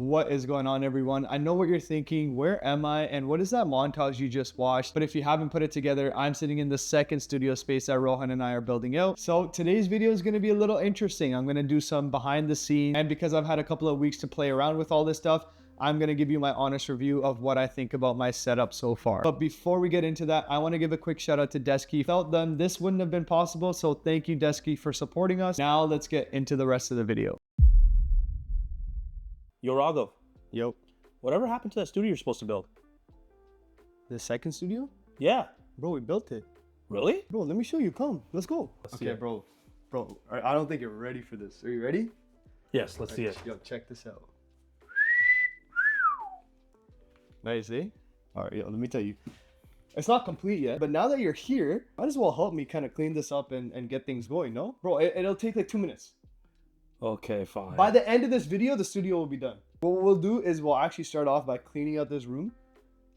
What is going on, everyone? I know what you're thinking. Where am I? And what is that montage you just watched? But if you haven't put it together, I'm sitting in the second studio space that Rohan and I are building out. So today's video is going to be a little interesting. I'm going to do some behind the scenes. And because I've had a couple of weeks to play around with all this stuff, I'm going to give you my honest review of what I think about my setup so far. But before we get into that, I want to give a quick shout out to Desky. Without them, this wouldn't have been possible. So thank you, Desky, for supporting us. Now let's get into the rest of the video. Yo, Raghav. Yo. Whatever happened to that studio you're supposed to build? The second studio? Yeah. Bro, we built it. Really? Bro, let me show you. Come, let's go. Let's see Okay, it. bro, I don't think you're ready for this. Are you ready? Yes, let's see it. Yo, check this out. Nice, eh? All right, yo, let me tell you. It's not complete yet, but now that you're here, might as well help me kind of clean this up and get things going, no? Bro, it'll take like 2 minutes. Okay, fine. By the end of this video, the studio will be done. What we'll do is we'll actually start off by cleaning out this room.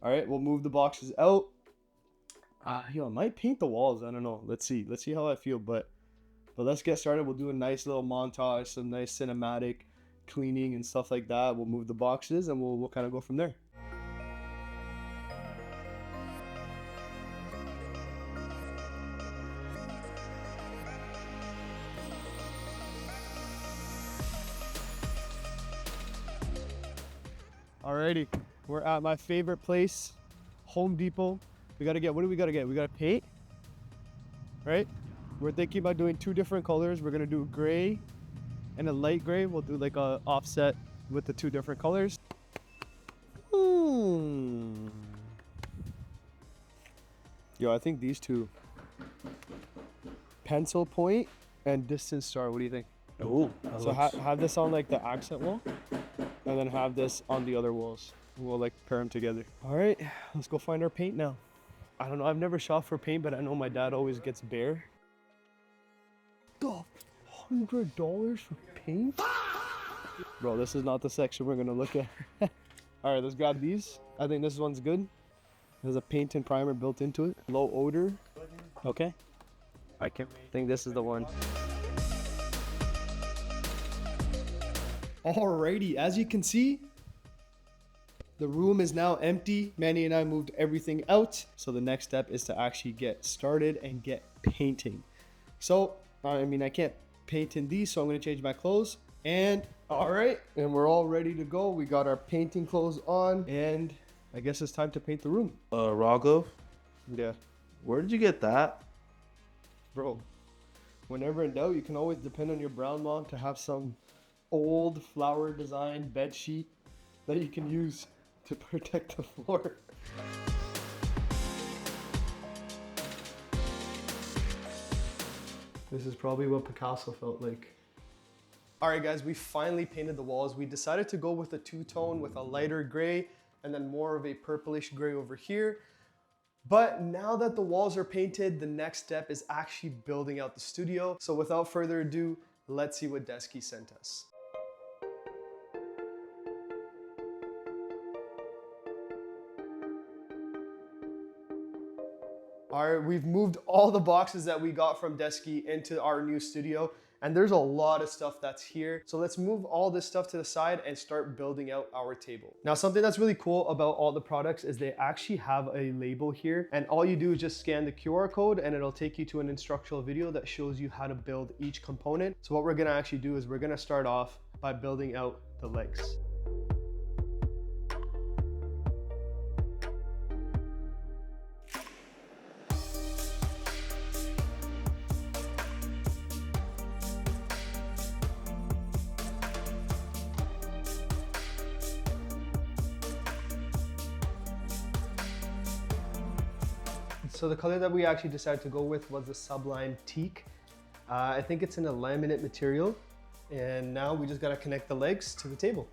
All right, we'll move the boxes out. Yo, I might paint the walls. I don't know. Let's see how I feel. But let's get started. We'll do a nice little montage, some nice cinematic cleaning and stuff like that. We'll move the boxes and we'll kind of go from there. Alrighty, we're at my favorite place, Home Depot. We gotta get, what do we gotta get? We gotta paint, right? We're thinking about doing 2 different colors. We're gonna do gray and a light gray. We'll do like a offset with the 2 different colors. Yo, I think these 2, pencil point and distance star. What do you think? Ooh, So have this on like the accent wall, and then have this on the other walls. We'll like pair them together. All right, let's go find our paint now. I don't know, I've never shot for paint, but I know my dad always gets bare. $100 for paint? Bro, this is not the section we're gonna look at. All right, let's grab these. I think this one's good. There's a paint and primer built into it. Low odor. Okay. I think this is the one. Alrighty, as you can see, the room is now empty. Manny and I moved everything out. So the next step is to actually get started and get painting. So, I mean, I can't paint in these, so I'm gonna change my clothes. And all right, and we're all ready to go. We got our painting clothes on, and I guess it's time to paint the room. Raghav, Yeah, where did you get that? bro, whenever in doubt, you can always depend on your brown mom to have some old flower design bed sheet that you can use to protect the floor. This is probably what Picasso felt like. All right, guys, we finally painted the walls. We decided to go with a 2-tone with a lighter gray and then more of a purplish gray over here. But now that the walls are painted, the next step is actually building out the studio. So without further ado, let's see what Desky sent us. All right, we've moved all the boxes that we got from Desky into our new studio, and there's a lot of stuff that's here. So let's move all this stuff to the side and start building out our table. Now, something that's really cool about all the products is they actually have a label here, and all you do is just scan the QR code and it'll take you to an instructional video that shows you how to build each component. So what we're gonna actually do is we're gonna start off by building out the legs. So the color that we actually decided to go with was the Sublime Teak. I think it's in a laminate material. And now we just gotta connect the legs to the table.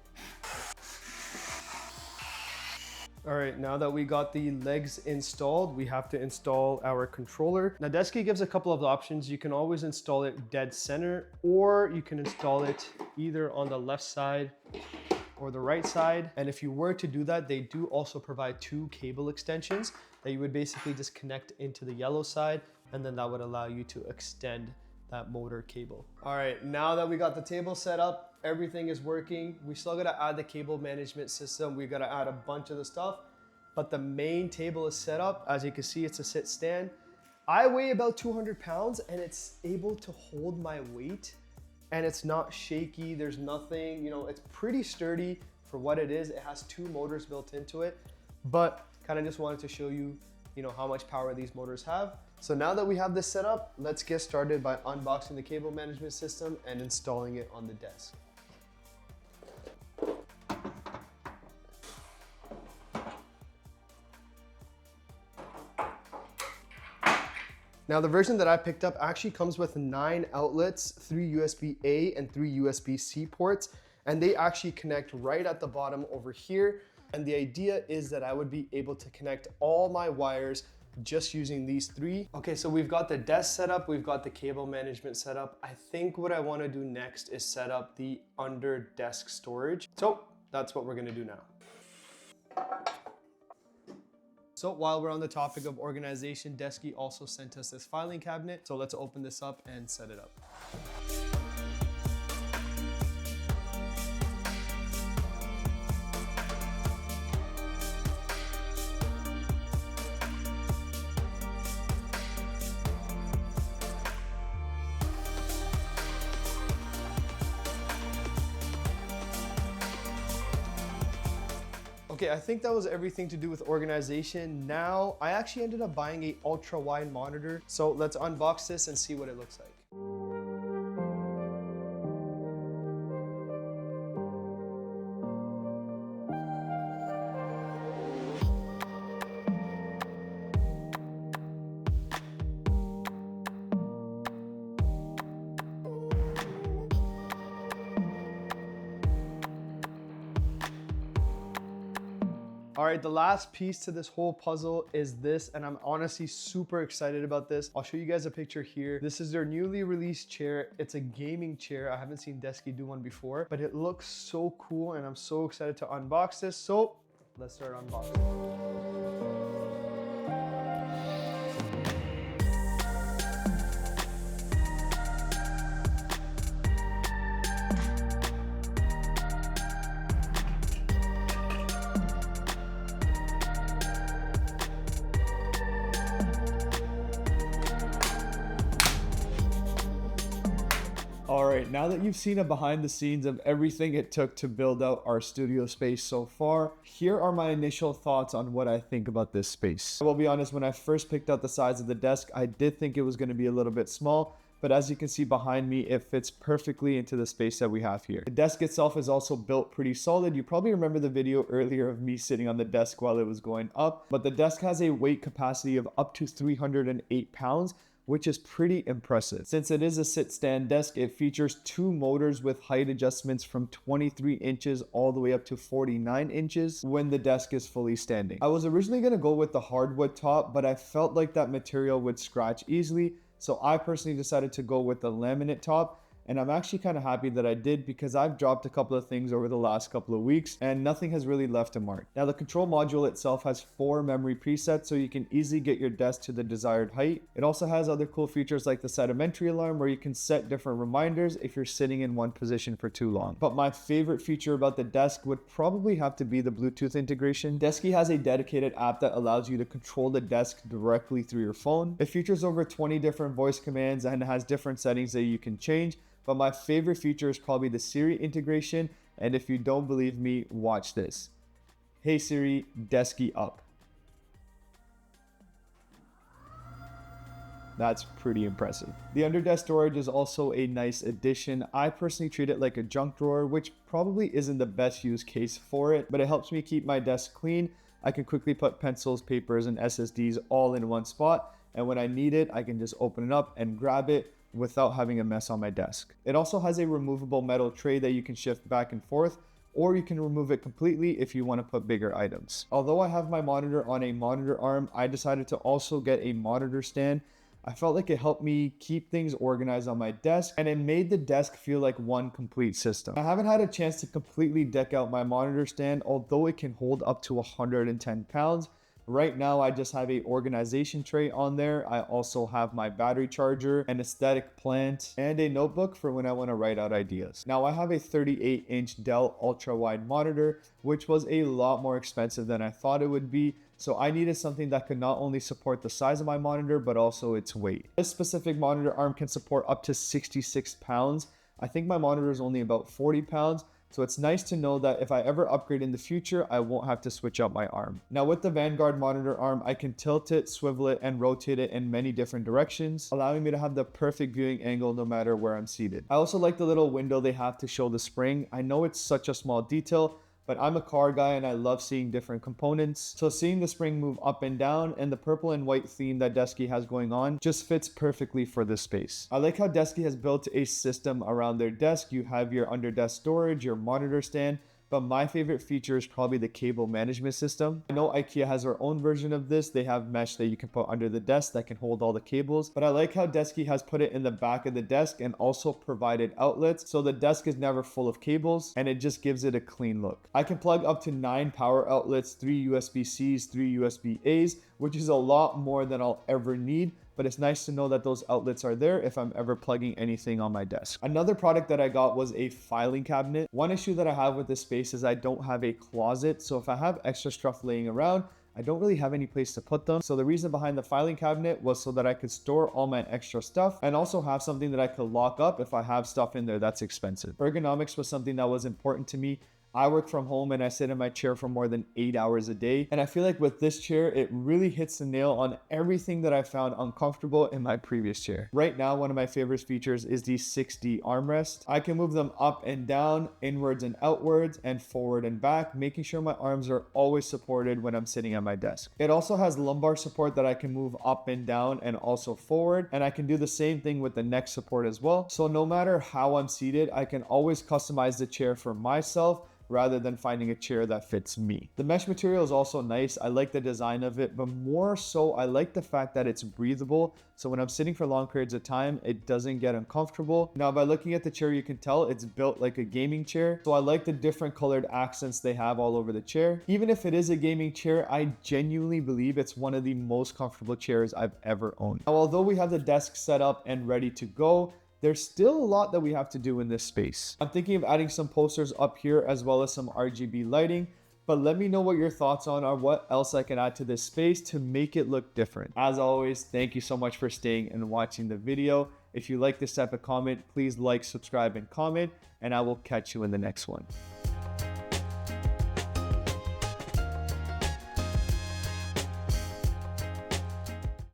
All right, now that we got the legs installed, we have to install our controller. Now Desky gives a couple of options. You can always install it dead center, or you can install it either on the left side or the right side. And if you were to do that, they do also provide 2 cable extensions that you would basically just connect into the yellow side, and then that would allow you to extend that motor cable. All right, now that we got the table set up, everything is working. We still gotta add the cable management system. We gotta add a bunch of the stuff, but the main table is set up. As you can see, it's a sit stand. I weigh about 200 pounds and it's able to hold my weight and it's not shaky. There's nothing, you know, it's pretty sturdy for what it is. It has 2 motors built into it, but kind of just wanted to show you, you know, how much power these motors have. So now that we have this set up, let's get started by unboxing the cable management system and installing it on the desk. Now the version that I picked up actually comes with 9 outlets, 3 USB-A and 3 USB-C ports, and they actually connect right at the bottom over here. And the idea is that I would be able to connect all my wires just using these 3. Okay, so we've got the desk set up, we've got the cable management set up. I think what I want to do next is set up the under desk storage. So that's what we're going to do now. So while we're on the topic of organization, Desky also sent us this filing cabinet. So let's open this up and set it up. Okay, I think that was everything to do with organization. Now, I actually ended up buying a ultra-wide monitor. So let's unbox this and see what it looks like. All right, the last piece to this whole puzzle is this, and I'm honestly super excited about this. I'll show you guys a picture here. This is their newly released chair. It's a gaming chair. I haven't seen Desky do one before, but it looks so cool, and I'm so excited to unbox this. So let's start unboxing. All right, now that you've seen a behind the scenes of everything it took to build out our studio space so far, here are my initial thoughts on what I think about this space. I will be honest, when I first picked out the size of the desk, I did think it was going to be a little bit small, but as you can see behind me, it fits perfectly into the space that we have here. The desk itself is also built pretty solid. You probably remember the video earlier of me sitting on the desk while it was going up, but the desk has a weight capacity of up to 308 pounds, which is pretty impressive. Since it is a sit-stand desk, it features 2 motors with height adjustments from 23 inches all the way up to 49 inches when the desk is fully standing. I was originally gonna go with the hardwood top, but I felt like that material would scratch easily, so I personally decided to go with the laminate top. And I'm actually kind of happy that I did, because I've dropped a couple of things over the last couple of weeks and nothing has really left a mark. Now the control module itself has 4 memory presets, so you can easily get your desk to the desired height. It also has other cool features like the sedimentary alarm, where you can set different reminders if you're sitting in one position for too long. But my favorite feature about the desk would probably have to be the Bluetooth integration. Desky has a dedicated app that allows you to control the desk directly through your phone. It features over 20 different voice commands and has different settings that you can change. But my favorite feature is probably the Siri integration, and if you don't believe me, watch this. Hey Siri, Desky up. That's pretty impressive. The under desk storage is also a nice addition. I personally treat it like a junk drawer, which probably isn't the best use case for it, but it helps me keep my desk clean. I can quickly put pencils, papers, and SSDs all in one spot, and when I need it, I can just open it up and grab it without having a mess on my desk. It also has a removable metal tray that you can shift back and forth, or you can remove it completely if you want to put bigger items. Although I have my monitor on a monitor arm, I decided to also get a monitor stand. I felt like it helped me keep things organized on my desk, and it made the desk feel like one complete system. I haven't had a chance to completely deck out my monitor stand, although it can hold up to 110 pounds, Right now, I just have a organization tray on there. I also have my battery charger, an aesthetic plant, and a notebook for when I want to write out ideas. Now, I have a 38-inch Dell Ultrawide monitor, which was a lot more expensive than I thought it would be. So I needed something that could not only support the size of my monitor, but also its weight. This specific monitor arm can support up to 66 pounds. I think my monitor is only about 40 pounds. So it's nice to know that if I ever upgrade in the future, I won't have to switch out my arm. Now with the Vanguard monitor arm, I can tilt it, swivel it, and rotate it in many different directions, allowing me to have the perfect viewing angle no matter where I'm seated. I also like the little window they have to show the spring. I know it's such a small detail, but I'm a car guy and I love seeing different components. So seeing the spring move up and down and the purple and white theme that Desky has going on just fits perfectly for this space. I like how Desky has built a system around their desk. You have your under desk storage, your monitor stand, but my favorite feature is probably the cable management system. I know IKEA has their own version of this. They have mesh that you can put under the desk that can hold all the cables, but I like how Desky has put it in the back of the desk and also provided outlets, so the desk is never full of cables and it just gives it a clean look. I can plug up to 9 power outlets, 3 USB-Cs, 3 USB-As, which is a lot more than I'll ever need, but it's nice to know that those outlets are there if I'm ever plugging anything on my desk. Another product that I got was a filing cabinet. One issue that I have with this space is I don't have a closet, so if I have extra stuff laying around, I don't really have any place to put them. So the reason behind the filing cabinet was so that I could store all my extra stuff and also have something that I could lock up if I have stuff in there that's expensive. Ergonomics was something that was important to me. I work from home and I sit in my chair for more than 8 hours a day. And I feel like with this chair, it really hits the nail on everything that I found uncomfortable in my previous chair. Right now, one of my favorite features is the 6D armrest. I can move them up and down, inwards and outwards, and forward and back, making sure my arms are always supported when I'm sitting at my desk. It also has lumbar support that I can move up and down and also forward. And I can do the same thing with the neck support as well. So no matter how I'm seated, I can always customize the chair for myself, rather than finding a chair that fits me. The mesh material is also nice. I like the design of it, but more so I like the fact that it's breathable. So when I'm sitting for long periods of time, it doesn't get uncomfortable. Now, by looking at the chair, you can tell it's built like a gaming chair. So I like the different colored accents they have all over the chair. Even if it is a gaming chair, I genuinely believe it's one of the most comfortable chairs I've ever owned. Now, although we have the desk set up and ready to go, there's still a lot that we have to do in this space. I'm thinking of adding some posters up here as well as some RGB lighting, but let me know what your thoughts on or what else I can add to this space to make it look different. As always, thank you so much for staying and watching the video. If you like this type of comment, please like, subscribe, and comment, and I will catch you in the next one.